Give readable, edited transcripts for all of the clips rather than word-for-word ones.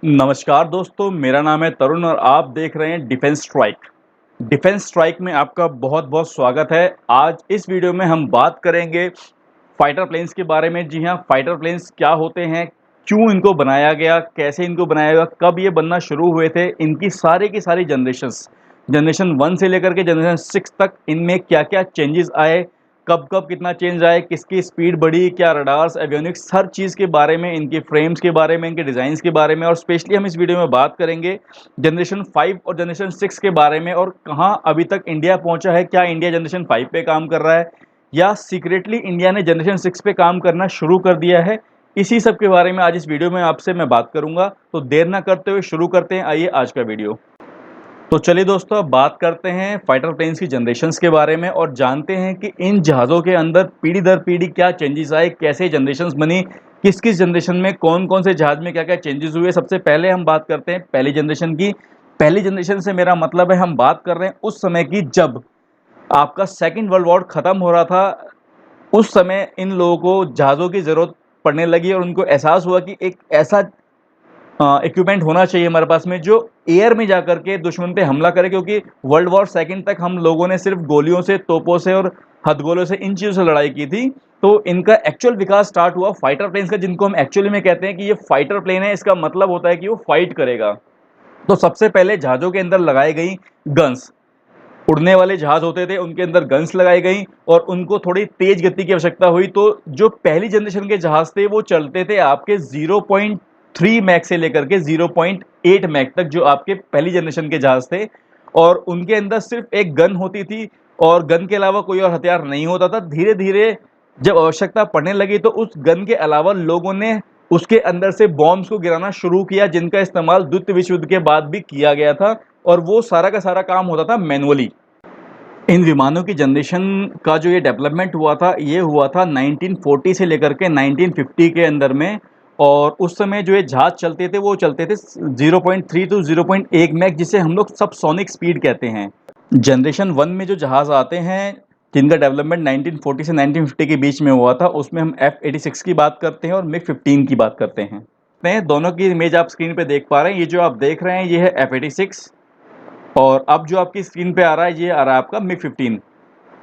नमस्कार दोस्तों, मेरा नाम है तरुण और आप देख रहे हैं डिफेंस स्ट्राइक। डिफेंस स्ट्राइक में आपका बहुत-बहुत स्वागत है। आज इस वीडियो में हम बात करेंगे फाइटर प्लेन्स के बारे में। जी हाँ, फाइटर प्लेन्स क्या होते हैं, क्यों इनको बनाया गया, कैसे इनको बनाया गया, कब ये बनना शुरू हुए थे, इनकी की सारी जनरेशंस, जनरेशन 1 से लेकर के जनरेशन 6 तक इनमें क्या-क्या चेंजेस आए, कब-कब कितना चेंज आए, किसकी स्पीड बढ़ी, क्या रडार्स, एवियोनिक्स, हर चीज़ के बारे में, इनके फ्रेम्स के बारे में, इनके डिज़ाइंस के बारे में और स्पेशली हम इस वीडियो में बात करेंगे जनरेशन 5 और जनरेशन 6 के बारे में और कहाँ अभी तक इंडिया पहुँचा है, क्या इंडिया जनरेशन 5 पे काम कर रहा है या सीक्रेटली इंडिया ने जनरेशन 6 पे काम करना शुरू कर दिया है। इसी सब के बारे में आज इस वीडियो में आपसे मैं बात करूँगा, तो देर ना करते हुए शुरू करते हैं। आइए आज का वीडियो। तो चलिए दोस्तों, अब बात करते हैं फाइटर प्लेन्स की जनरेशंस के बारे में और जानते हैं कि इन जहाज़ों के अंदर पीढ़ी दर पीढ़ी क्या चेंजेस आए, कैसे जनरेशंस बनी, किस-किस जनरेशन में कौन-कौन से जहाज़ में क्या-क्या चेंजेस हुए। सबसे पहले हम बात करते हैं पहली जनरेशन की। पहली जनरेशन से मेरा मतलब है हम बात कर रहे हैं उस समय की जब आपका सेकंड वर्ल्ड वॉर ख़त्म हो रहा था। उस समय इन लोगों को जहाज़ों की ज़रूरत पड़ने लगी और उनको एहसास हुआ कि एक ऐसा इक्विपमेंट होना चाहिए हमारे पास में जो एयर में जाकर के दुश्मन पे हमला करे, क्योंकि वर्ल्ड वॉर सेकंड तक हम लोगों ने सिर्फ गोलियों से, तोपों से और हथगोलों से, इन चीज़ों से लड़ाई की थी। तो इनका एक्चुअल विकास स्टार्ट हुआ फाइटर प्लेन्स का, जिनको हम एक्चुअली में कहते हैं कि ये फाइटर प्लेन है। इसका मतलब होता है कि वो फाइट करेगा। तो सबसे पहले जहाज़ों के अंदर लगाई गई गन्स, उड़ने वाले जहाज़ होते थे उनके अंदर गन्स लगाई गई और उनको थोड़ी तेज़ गति की आवश्यकता हुई। तो जो पहली जनरेशन के जहाज़ थे वो चलते थे आपके 0.3 मैक से लेकर के 0.8 मैक तक, जो आपके पहली जनरेशन के जहाज़ थे। और उनके अंदर सिर्फ एक गन होती थी और गन के अलावा कोई और हथियार नहीं होता था। धीरे-धीरे जब आवश्यकता पड़ने लगी तो उस गन के अलावा लोगों ने उसके अंदर से बॉम्ब्स को गिराना शुरू किया, जिनका इस्तेमाल द्वितीय विश्व युद्ध के बाद भी किया गया था और वो सारा का सारा काम होता था मैनुअली। इन विमानों की जनरेशन का जो ये डेवलपमेंट हुआ था, ये हुआ था 1940 से लेकर के 1950 के अंदर में। और उस समय जो ये जहाज़ चलते थे वो चलते थे 0.3 टू 0.1 मैक, जिसे हम लोग सबसोनिक स्पीड कहते हैं। जनरेशन 1 में जो जहाज़ आते हैं जिनका डेवलपमेंट 1940 से 1950 के बीच में हुआ था, उसमें हम F-86 की बात करते हैं और MiG-15 की बात करते हैं। दोनों की इमेज आप स्क्रीन पे देख पा रहे हैं। ये जो आप देख रहे हैं ये है F-86 और अब जो आपकी स्क्रीन पे आ रहा है ये आ रहा है आपका MiG-15।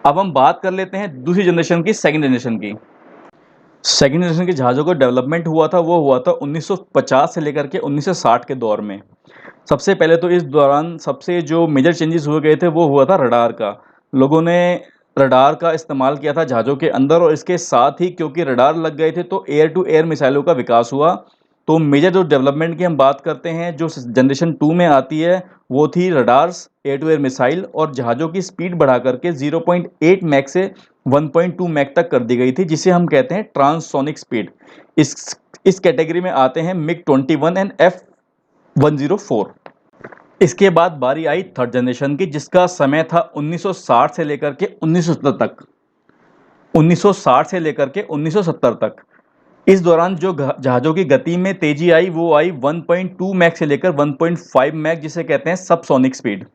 अब हम बात कर लेते हैं दूसरी जनरेशन की, सेकंड जनरेशन की। सेकंड जनरेशन के जहाज़ों का डेवलपमेंट हुआ था वो हुआ था 1950 से लेकर के 1960 के दौर में। सबसे पहले तो इस दौरान सबसे जो मेजर चेंजेस हुए गए थे वो हुआ था रडार का। लोगों ने रडार का इस्तेमाल किया था जहाज़ों के अंदर और इसके साथ ही क्योंकि रडार लग गए थे तो एयर टू एयर मिसाइलों का विकास हुआ। तो मेजर जो डेवलपमेंट की हम बात करते हैं जो जनरेशन 2 में आती है वो थी radars, air to air missile और जहाज़ों की स्पीड बढ़ा करके 0.8 मैक से 1.2 मैक तक कर दी गई थी, जिसे हम कहते हैं ट्रांससोनिक स्पीड। इस कैटेगरी में आते हैं MiG-21 एंड F-104। इसके बाद बारी आई थर्ड जनरेशन की, जिसका समय था 1960 से लेकर के 1970 तक। 1960 से लेकर के 1970 तक इस दौरान जो जहाज़ों की गति में तेजी आई वो आई 1.2 मैक से लेकर 1.5 मैक, जिसे कहते हैं सबसोनिक स्पीड।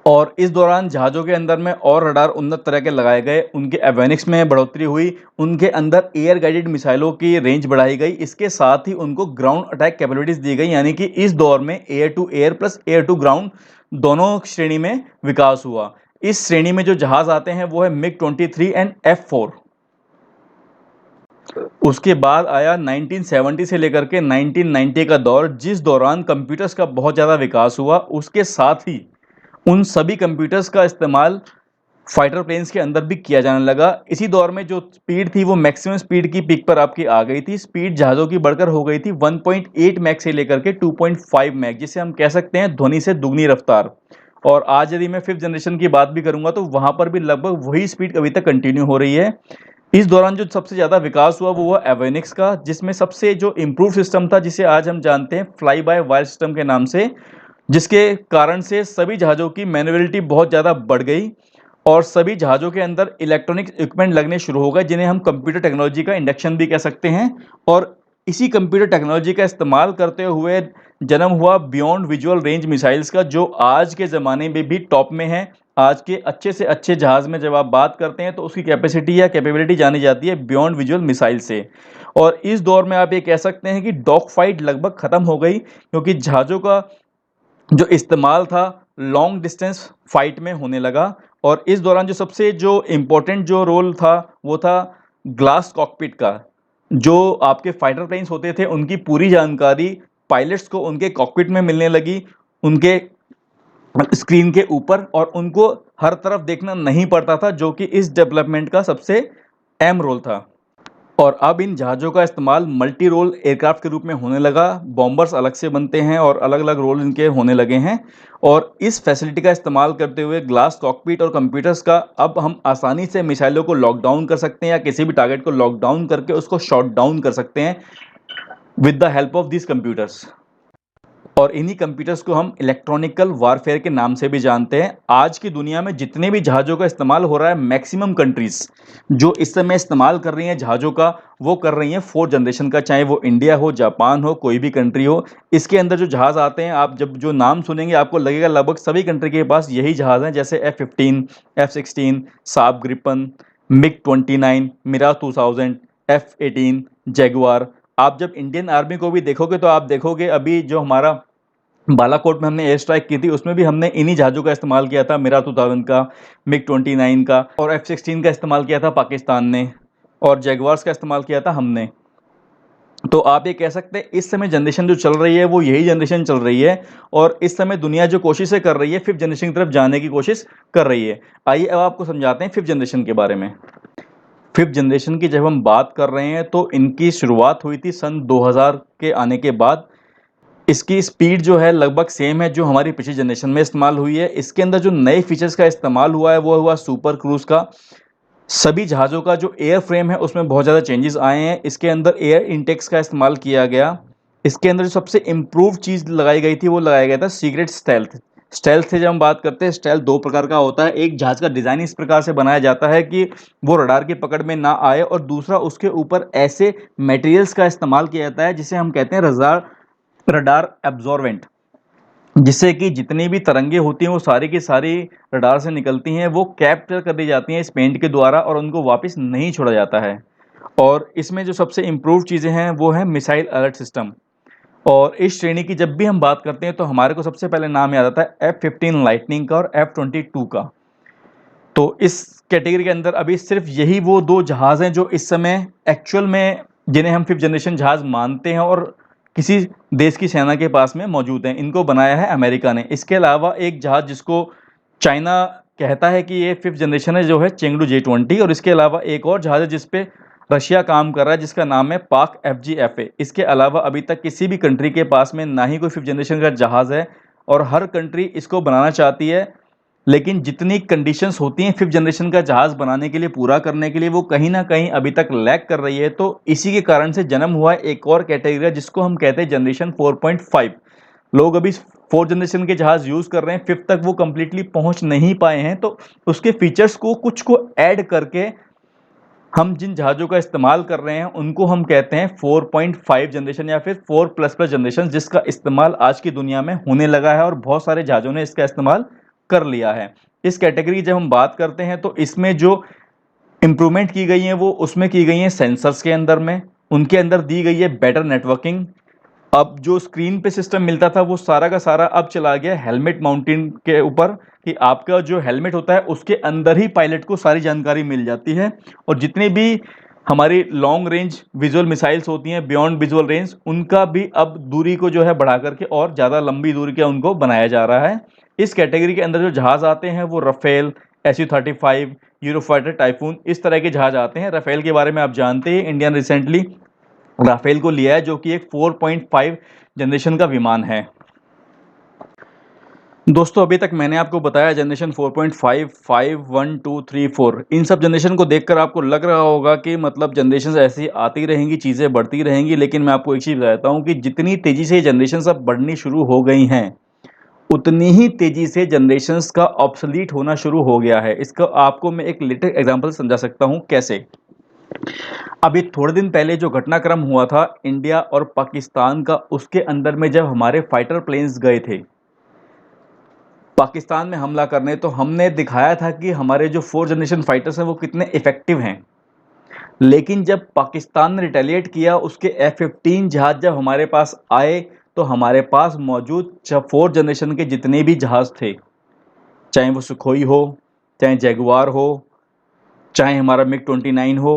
और इस दौरान जहाज़ों के अंदर में और रडार उन्नत तरह के लगाए गए, उनके एवियोनिक्स में बढ़ोतरी हुई, उनके अंदर एयर गाइडेड मिसाइलों की रेंज बढ़ाई गई, इसके साथ ही उनको ग्राउंड अटैक कैपेबिलिटीज दी गई, यानी कि इस दौर में air to air plus air to ground दोनों श्रेणी में विकास हुआ। इस श्रेणी में जो जहाज़ आते हैं वो है MiG-23 एंड F-4। उसके बाद आया 1970 से लेकर के 1990 का दौर, जिस दौरान कंप्यूटर्स का बहुत ज़्यादा विकास हुआ। उसके साथ ही उन सभी कंप्यूटर्स का इस्तेमाल फाइटर प्लेन्स के अंदर भी किया जाने लगा। इसी दौर में जो स्पीड थी वो मैक्सिमम स्पीड की पीक पर आपकी आ गई थी। स्पीड जहाज़ों की बढ़कर हो गई थी 1.8 मैक से लेकर के 2.5 मैक, जिसे हम कह सकते हैं ध्वनि से दुगनी रफ्तार। और आज यदि मैं फिफ्थ जनरेशन की बात भी करूंगा तो वहां पर भी लगभग वही स्पीड अभी तक कंटिन्यू हो रही है। इस दौरान जो सबसे ज़्यादा विकास हुआ वो हुआ एवियोनिक्स का, जिसमें सबसे जो इम्प्रूव सिस्टम था जिसे आज हम जानते हैं फ्लाई बाय वायर सिस्टम के नाम से, जिसके कारण से सभी जहाज़ों की मैन्युअलिटी बहुत ज़्यादा बढ़ गई और सभी जहाज़ों के अंदर इलेक्ट्रॉनिक इक्विपमेंट लगने शुरू हो गए, जिन्हें हम कंप्यूटर टेक्नोलॉजी का इंडक्शन भी कह सकते हैं। और इसी कंप्यूटर टेक्नोलॉजी का इस्तेमाल करते हुए जन्म हुआ बियॉन्ड विजुअल रेंज मिसाइल्स का, जो आज के ज़माने में भी टॉप में है। आज के अच्छे से अच्छे जहाज़ में जब आप बात करते हैं तो उसकी कैपेसिटी या कैपेबिलिटी जानी जाती है बियॉन्ड विजुअल मिसाइल से। और इस दौर में आप ये कह सकते हैं कि डॉग फाइट लगभग ख़त्म हो गई, क्योंकि जहाज़ों का जो इस्तेमाल था लॉन्ग डिस्टेंस फाइट में होने लगा। और इस दौरान जो सबसे जो इम्पोर्टेंट जो रोल था वो था ग्लास कॉकपिट का। जो आपके फाइटर प्लेन्स होते थे उनकी पूरी जानकारी पायलट्स को उनके कॉकपिट में मिलने लगी, उनके स्क्रीन के ऊपर, और उनको हर तरफ देखना नहीं पड़ता था, जो कि इस डेवलपमेंट का सबसे अहम रोल था। और अब इन जहाज़ों का इस्तेमाल मल्टी रोल एयरक्राफ्ट के रूप में होने लगा। बॉम्बर्स अलग से बनते हैं और अलग-अलग रोल इनके होने लगे हैं। और इस फैसिलिटी का इस्तेमाल करते हुए ग्लास कॉकपिट और कंप्यूटर्स का अब हम आसानी से मिसाइलों को लॉक डाउन कर सकते हैं या किसी भी टारगेट को लॉक डाउन करके उसको शॉट डाउन कर सकते हैं with the help of this computers. और इन्हीं कंप्यूटर्स को हम इलेक्ट्रॉनिकल वारफेयर के नाम से भी जानते हैं। आज की दुनिया में जितने भी जहाज़ों का इस्तेमाल हो रहा है, मैक्सिमम कंट्रीज़ जो इस समय इस्तेमाल कर रही हैं जहाज़ों का, वो कर रही हैं 4th जनरेशन का, चाहे वो इंडिया हो, जापान हो, कोई भी कंट्री हो। इसके अंदर जो जहाज़ आते हैं, आप जब जो नाम सुनेंगे आपको लगेगा लगभग सभी कंट्री के पास यही जहाज़ हैं, जैसे F-15, F-16, साब ग्रिपन, मिग-29, मिराज 2000, F-18, जैगुआर। आप जब इंडियन आर्मी को भी देखोगे तो आप देखोगे अभी जो हमारा बालाकोट में हमने एयर स्ट्राइक की थी उसमें भी हमने इन्हीं जहाज़ों का इस्तेमाल किया था, मिराज 2000 का, मिग-29 का, और F-16 का इस्तेमाल किया था पाकिस्तान ने, और जैगुआर्स का इस्तेमाल किया था हमने। तो आप ये कह सकते हैं इस समय जनरेशन जो चल रही है वो यही जनरेशन चल रही है, और इस समय दुनिया जो कोशिशें कर रही है 5th जनरेशन की तरफ जाने की कोशिश कर रही है। आइए अब आपको समझाते हैं 5th जनरेशन के बारे में। 5th जनरेशन की जब हम बात कर रहे हैं तो इनकी शुरुआत हुई थी सन 2000 के आने के बाद। इसकी स्पीड जो है लगभग सेम है जो हमारी पिछली जनरेशन में इस्तेमाल हुई है। इसके अंदर जो नए फीचर्स का इस्तेमाल हुआ है वो हुआ सुपर क्रूज़ का। सभी जहाज़ों का जो एयर फ्रेम है उसमें बहुत ज़्यादा चेंजेस आए हैं। इसके अंदर एयर इंटेक्स का इस्तेमाल किया गया। इसके अंदर जो सबसे इम्प्रूव चीज़ लगाई गई थी वो लगाया गया था सीक्रेट स्टेल्थ। स्टेल्थ से जब हम बात करते हैं, स्टेल्थ 2 प्रकार का होता है। एक जहाज़ का डिज़ाइन इस प्रकार से बनाया जाता है कि वो रडार की पकड़ में ना आए, और दूसरा उसके ऊपर ऐसे मटेरियल्स का इस्तेमाल किया जाता है जिसे हम कहते हैं रडार एब्जॉर्वेंट, जिससे कि जितनी भी तरंगे होती हैं वो सारी की सारी रडार से निकलती हैं, वो कैप्चर कर ली जाती हैं इस पेंट के द्वारा और उनको वापस नहीं छोड़ा जाता है। और इसमें जो सबसे इम्प्रूव चीज़ें हैं वो है मिसाइल अलर्ट सिस्टम। और इस श्रेणी की जब भी हम बात करते हैं तो हमारे को सबसे पहले नाम याद आता है F-15 लाइटनिंग का और F-22 का। तो इस कैटेगरी के अंदर अभी सिर्फ यही वो 2 जहाज़ हैं जो इस समय एक्चुअल में जिन्हें हम 5th जनरेशन जहाज़ मानते हैं और किसी देश की सेना के पास में मौजूद हैं। इनको बनाया है अमेरिका ने। इसके अलावा एक जहाज़ जिसको चाइना कहता है कि ये 5th जनरेशन है, जो है चेंगडू J-20, और इसके अलावा एक और जहाज़ है जिस पे रशिया काम कर रहा है जिसका नाम है पाक FGFA। इसके अलावा अभी तक किसी भी कंट्री के पास में ना ही कोई 5th जनरेशन का जहाज़ है, और हर कंट्री इसको बनाना चाहती है, लेकिन जितनी कंडीशंस होती हैं 5th जनरेशन का जहाज़ बनाने के लिए, पूरा करने के लिए, वो कहीं न कहीं अभी तक लैग कर रही है। तो इसी के कारण से जन्म हुआ है एक और कैटेगरी जिसको हम कहते हैं जनरेशन 4.5। लोग अभी 4th जनरेशन के जहाज़ यूज़ कर रहे हैं, 5th तक वो कंप्लीटली पहुँच नहीं पाए हैं। तो उसके फीचर्स को कुछ को ऐड करके हम जिन जहाज़ों का इस्तेमाल कर रहे हैं उनको हम कहते हैं 4.5 जनरेशन या फिर 4++ जनरेशन, जिसका इस्तेमाल आज की दुनिया में होने लगा है और बहुत सारे जहाज़ों ने इसका इस्तेमाल कर लिया है। इस कैटेगरी की जब हम बात करते हैं तो इसमें जो इम्प्रूवमेंट की गई है वो उसमें की गई है सेंसर्स के अंदर में, उनके अंदर दी गई है बेटर नेटवर्किंग। अब जो स्क्रीन पे सिस्टम मिलता था वो सारा का सारा अब चला गया हेलमेट माउंटिंग के ऊपर, कि आपका जो हेलमेट होता है उसके अंदर ही पायलट को सारी जानकारी मिल जाती है। और जितनी भी हमारी लॉन्ग रेंज विजुअल मिसाइल्स होती हैं बियॉन्ड विजुअल रेंज, उनका भी अब दूरी को जो है बढ़ा करके और ज़्यादा लंबी दूरी का उनको बनाया जा रहा है। इस कैटेगरी के अंदर जो जहाज़ आते हैं वो राफेल, Su-35, यूरोफाइटर, टाइफून, इस तरह के जहाज़ आते हैं। राफेल के बारे में आप जानते हैं, इंडिया ने रिसेंटली राफेल को लिया है जो कि एक 4.5 जनरेशन का विमान है। दोस्तों अभी तक मैंने आपको बताया जनरेशन 4.5, 5, 1, 2, 3, 4, इन सब जनरेशन को देखकर आपको लग रहा होगा कि मतलब जनरेशन ऐसी आती रहेंगी, चीज़ें बढ़ती रहेंगी। लेकिन मैं आपको एक चीज़ बताता हूँ कि जितनी तेज़ी से जनरेशन अब बढ़नी शुरू हो गई हैं, उतनी ही तेज़ी से जनरेशन्स का ऑब्सोलीट होना शुरू हो गया है। इसका आपको मैं एक लिटिल एग्जांपल समझा सकता हूँ कैसे। अभी थोड़े दिन पहले जो घटनाक्रम हुआ था इंडिया और पाकिस्तान का, उसके अंदर में जब हमारे फाइटर प्लेन्स गए थे, पाकिस्तान में हमला करने, तो हमने दिखाया था कि हमारे जो 4th जनरेशन फाइटर्स हैं वो कितने इफ़ेक्टिव हैं। लेकिन जब पाकिस्तान ने रिटेलिएट किया, उसके F-15 जहाज़ जब हमारे पास आए, तो हमारे पास मौजूद 4th जनरेशन के जितने भी जहाज़ थे, चाहे वो सुखोई हो, चाहे जैगुआर हो, चाहे हमारा मिग-29 हो,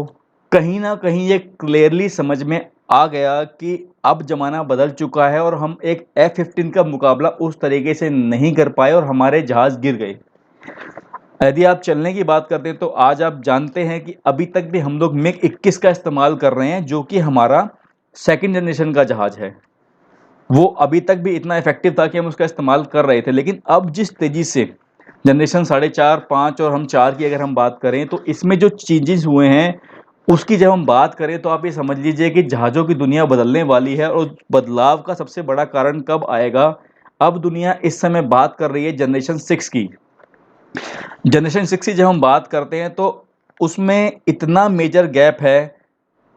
कहीं न कहीं ये क्लियरली समझ में आ गया कि अब ज़माना बदल चुका है और हम एक F-15 का मुकाबला उस तरीके से नहीं कर पाए और हमारे जहाज़ गिर गए। यदि आप चलने की बात करते हैं, तो आज आप जानते हैं कि अभी तक भी हम लोग मिग-21 का इस्तेमाल कर रहे हैं, जो कि हमारा 2nd जनरेशन का जहाज़ है। वो अभी तक भी इतना इफ़ेक्टिव था कि हम उसका इस्तेमाल कर रहे थे, लेकिन अब जिस तेज़ी से जनरेशन 4.5, 5 और हम 4 की अगर हम बात करें, तो इसमें जो चेंजेस हुए हैं, उसकी जब हम बात करें, तो आप ये समझ लीजिए कि जहाज़ों की दुनिया बदलने वाली है। और बदलाव का सबसे बड़ा कारण कब आएगा? अब दुनिया इस समय बात कर रही है जनरेशन 6 की। जनरेशन 6 की जब हम बात करते हैं, तो उसमें इतना मेजर गैप है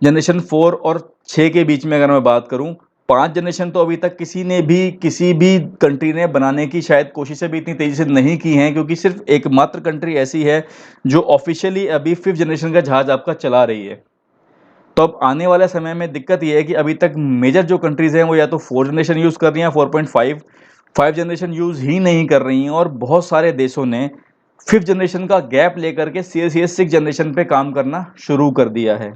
जनरेशन 4 और 6 के बीच में। अगर मैं बात करूं, 5 जनरेशन तो अभी तक किसी भी कंट्री ने बनाने की शायद कोशिशें भी इतनी तेज़ी से नहीं की हैं, क्योंकि सिर्फ एकमात्र कंट्री ऐसी है जो ऑफिशियली अभी 5th जनरेशन का जहाज़ आपका चला रही है। तो अब आने वाले समय में दिक्कत ये है कि अभी तक मेजर जो कंट्रीज़ हैं वो या तो 4th जनरेशन यूज़ कर रही हैं, 4.5, 5 जनरेशन यूज़ ही नहीं कर रही हैं, और बहुत सारे देशों ने 5th जनरेशन का गैप लेकर के सीधे 6th जनरेशन पे काम करना शुरू कर दिया है।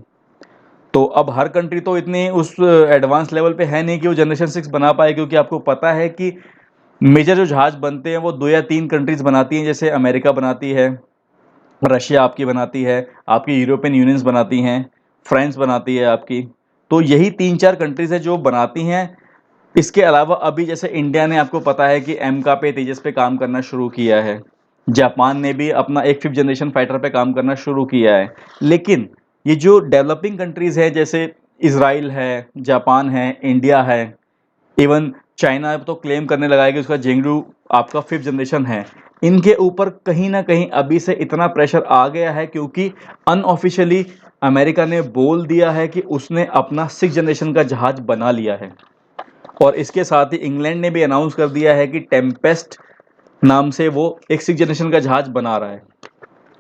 तो अब हर कंट्री तो इतनी उस एडवांस लेवल पे है नहीं कि वो जनरेशन 6 बना पाए, क्योंकि आपको पता है कि मेजर जो जहाज़ बनते हैं वो 2 या 3 कंट्रीज़ बनाती हैं। जैसे अमेरिका बनाती है, रशिया आपकी बनाती है, आपकी यूरोपियन यूनियंस बनाती हैं, फ्रांस बनाती है आपकी। तो यही 3-4 कंट्रीज़ हैं जो बनाती हैं। इसके अलावा अभी जैसे इंडिया ने, आपको पता है कि एमका पे, तेजस पे काम करना शुरू किया है। जापान ने भी अपना एक 5th जनरेशन फाइटर पे काम करना शुरू किया है। लेकिन ये जो डेवलपिंग कंट्रीज़ हैं, जैसे इज़राइल है, जापान है, इंडिया है, इवन चाइना तो क्लेम करने लगा है कि उसका जेंगडू आपका 5th जनरेशन है। इनके ऊपर कहीं न कहीं अभी से इतना प्रेशर आ गया है, क्योंकि अनऑफ़िशियली अमेरिका ने बोल दिया है कि उसने अपना 6th जनरेशन का जहाज़ बना लिया है। और इसके साथ ही इंग्लैंड ने भी अनाउंस कर दिया है कि टेम्पेस्ट नाम से वो एक 6th जनरेशन का जहाज़ बना रहा है।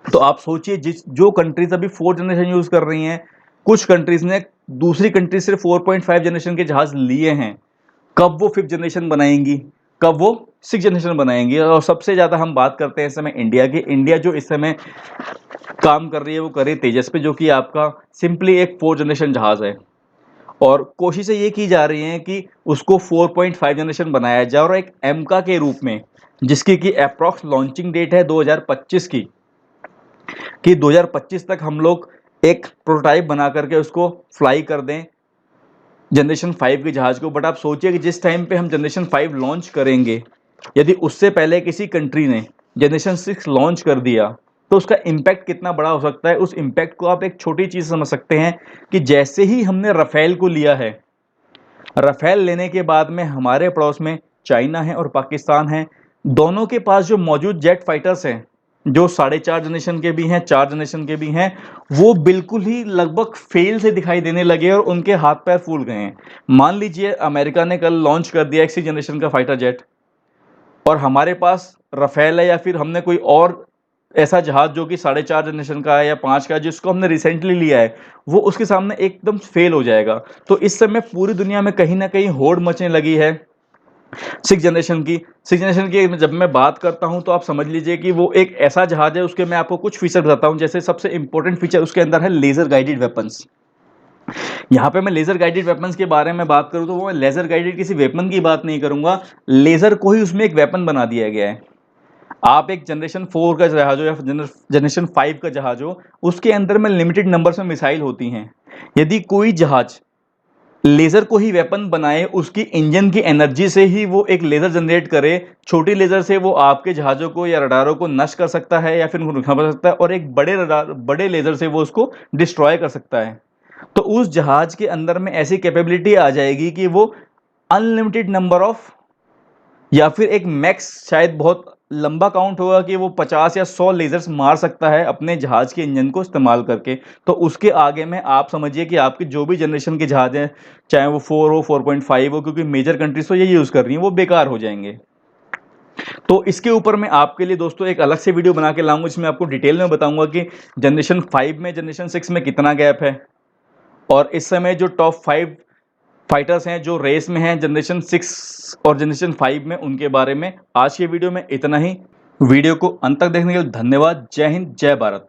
तो आप सोचिए, जो कंट्रीज़ अभी 4th जनरेशन यूज़ कर रही हैं, कुछ कंट्रीज़ ने दूसरी कंट्री से 4.5 जनरेशन के जहाज़ लिए हैं। कब वो 5th जनरेशन बनाएँगी? कब वो 6th जनरेशन बनाएँगी? और सबसे ज़्यादा हम बात करते हैं इस समय इंडिया की। इंडिया जो इस समय काम कर रही है, वो कर रही है तेजस पे, जो कि आपका सिंपली एक 4th जनरेशन जहाज़ है। और कोशिशें ये की जा रही हैं कि उसको 4.5 जनरेशन बनाया जाए, और एक एमका के रूप में, जिसकी कि एप्रॉक्स लॉन्चिंग डेट है 2025 की, कि 2025 तक हम लोग एक प्रोटोटाइप बना करके उसको फ्लाई कर दें, जनरेशन 5 के जहाज़ को। बट आप सोचिए कि जिस टाइम पे हम जनरेशन 5 लॉन्च करेंगे, यदि उससे पहले किसी कंट्री ने जनरेशन 6 लॉन्च कर दिया, तो उसका इम्पैक्ट कितना बड़ा हो सकता है। उस इम्पैक्ट को आप एक छोटी चीज़ समझ सकते हैं कि जैसे ही हमने राफेल को लिया है, राफेल लेने के बाद में हमारे पड़ोस में चाइना है और पाकिस्तान है। दोनों के पास जो मौजूद जेट फाइटर्स हैं, जो 4.5 जनरेशन के भी हैं, 4 जनरेशन के भी हैं, वो बिल्कुल ही लगभग फेल से दिखाई देने लगे और उनके हाथ पैर फूल गए हैं। मान लीजिए अमेरिका ने कल लॉन्च कर दिया 6 जनरेशन का फाइटर जेट, और हमारे पास राफेल है, या फिर हमने कोई और ऐसा जहाज जो कि 4.5 जनरेशन का है या 5 का है, जिसको हमने रिसेंटली लिया है, वो उसके सामने एकदम फेल हो जाएगा। तो इस समय पूरी दुनिया में कहीं न कहीं होड़ मचने लगी है 6 जनरेशन की। 6 जनरेशन की जब मैं बात करता हूँ, तो आप समझ लीजिए कि वो एक ऐसा जहाज है, उसके मैं आपको कुछ फीचर बताता हूँ। जैसे सबसे इंपॉर्टेंट फीचर उसके अंदर है लेज़र गाइडेड वेपन्स। यहाँ पे मैं लेज़र गाइडेड वेपन्स के बारे में बात करूँ, तो वो मैं लेज़र गाइडेड किसी वेपन की बात नहीं करूँगा, लेज़र को ही उसमें एक वेपन बना दिया गया है। आप एक जनरेशन 4 का जहाज हो या जनरेशन 5 का जहाज हो, उसके अंदर में लिमिटेड नंबर्स में मिसाइल होती हैं। यदि कोई जहाज लेज़र को ही वेपन बनाए, उसकी इंजन की एनर्जी से ही वो एक लेज़र जनरेट करे, छोटी लेज़र से वो आपके जहाज़ों को या रडारों को नष्ट कर सकता है या फिर उनको नुकसान पहुंचा सकता है, और एक बड़े लेज़र से वो उसको डिस्ट्रॉय कर सकता है। तो उस जहाज के अंदर में ऐसी कैपेबिलिटी आ जाएगी कि वो अनलिमिटेड नंबर ऑफ, या फिर एक मैक्स, शायद बहुत लंबा काउंट होगा कि वो 50 या 100 लेज़र्स मार सकता है अपने जहाज़ के इंजन को इस्तेमाल करके। तो उसके आगे में आप समझिए कि आपके जो भी जनरेशन के जहाज़ हैं, चाहे वो 4 हो, 4.5 हो, क्योंकि मेजर कंट्रीज़ तो यही यूज़ कर रही हैं, वो बेकार हो जाएंगे। तो इसके ऊपर मैं आपके लिए दोस्तों एक अलग से वीडियो बना के लाऊंगा, जिसमें आपको डिटेल में बताऊंगा कि जनरेशन 5 में जनरेशन 6 में कितना गैप है, और इस समय जो टॉप 5 फाइटर्स हैं जो रेस में हैं जनरेशन 6 और जनरेशन 5 में, उनके बारे में। आज की वीडियो में इतना ही। वीडियो को अंत तक देखने के लिए धन्यवाद। जय हिंद, जय भारत।